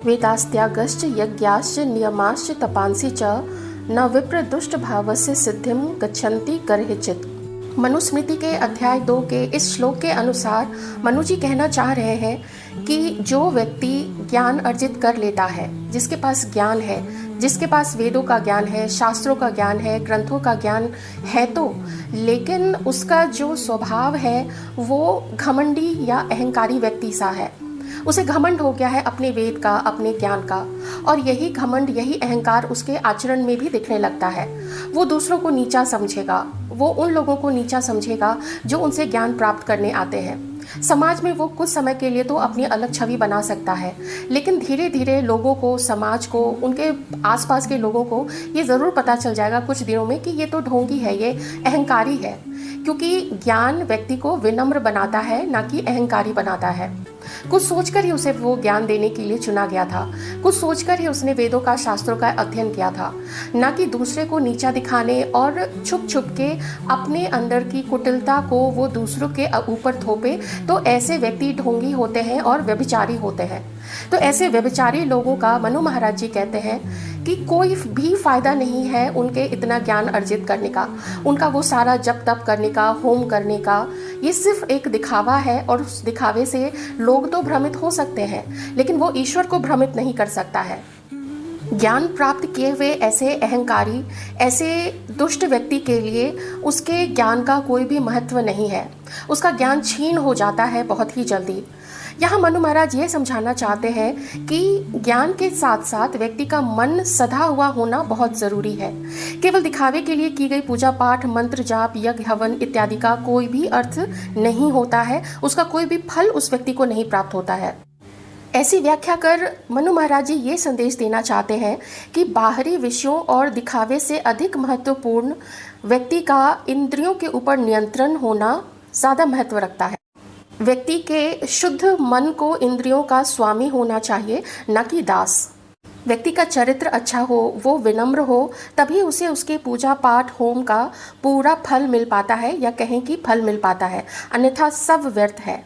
वेदास्त्यागश्च यज्ञाश्च नियमाश्च तपांसि च न विप्र दुष्ट भावस्य सिद्धिं गच्छन्ति करहिचित्। मनुस्मृति के अध्याय 2 के इस श्लोक के अनुसार मनु जी कहना चाह रहे हैं कि जो व्यक्ति ज्ञान अर्जित कर लेता है, जिसके पास ज्ञान है, जिसके पास वेदों का ज्ञान है, शास्त्रों का ज्ञान है, ग्रंथों का ज्ञान है तो, लेकिन उसका जो स्वभाव है वो घमंडी या अहंकारी व्यक्ति सा है। उसे घमंड हो गया है अपने वेद का, अपने ज्ञान का, और यही घमंड, यही अहंकार उसके आचरण में भी दिखने लगता है। वो दूसरों को नीचा समझेगा, वो उन लोगों को नीचा समझेगा जो उनसे ज्ञान प्राप्त करने आते हैं। समाज में वो कुछ समय के लिए तो अपनी अलग छवि बना सकता है, लेकिन धीरे धीरे लोगों को, समाज को, उनके आसपास के लोगों को ये ज़रूर पता चल जाएगा कुछ दिनों में कि ये तो ढोंगी है, ये अहंकारी है। क्योंकि ज्ञान व्यक्ति को विनम्र बनाता है, ना कि अहंकारी बनाता है। कुछ सोचकर ही उसे वो ज्ञान देने के लिए चुना गया था, कुछ सोचकर ही उसने वेदों का, शास्त्रों का अध्ययन किया था, ना कि दूसरे को नीचा दिखाने और छुप छुप के अपने अंदर की कुटिलता को वो दूसरों के ऊपर थोपे। तो ऐसे व्यक्ति ढोंगी होते हैं और व्यभिचारी होते हैं। तो ऐसे व्यभिचारी लोगों का मनु महाराज जी कहते हैं कि कोई भी फायदा नहीं है उनके इतना ज्ञान अर्जित करने का, उनका वो सारा जप तप करने का, होम करने का, ये सिर्फ एक दिखावा है। और उस दिखावे से लोग तो भ्रमित हो सकते हैं, लेकिन वो ईश्वर को भ्रमित नहीं कर सकता है। ज्ञान प्राप्त किए हुए ऐसे अहंकारी, ऐसे दुष्ट व्यक्ति के लिए उसके ज्ञान का कोई भी महत्व नहीं है, उसका ज्ञान छीन हो जाता है बहुत ही जल्दी। यहाँ मनु महाराज ये समझाना चाहते हैं कि ज्ञान के साथ साथ व्यक्ति का मन सधा हुआ होना बहुत ज़रूरी है। केवल दिखावे के लिए की गई पूजा पाठ, मंत्र जाप, यज्ञ हवन इत्यादि का कोई भी अर्थ नहीं होता है, उसका कोई भी फल उस व्यक्ति को नहीं प्राप्त होता है। ऐसी व्याख्या कर मनु महाराज जी ये संदेश देना चाहते हैं कि बाहरी विषयों और दिखावे से अधिक महत्वपूर्ण व्यक्ति का इंद्रियों के ऊपर नियंत्रण होना ज़्यादा महत्व रखता है। व्यक्ति के शुद्ध मन को इंद्रियों का स्वामी होना चाहिए, न कि दास। व्यक्ति का चरित्र अच्छा हो, वो विनम्र हो, तभी उसे उसके पूजा पाठ, होम का पूरा फल मिल पाता है, या कहें कि फल मिल पाता है, अन्यथा सब व्यर्थ है।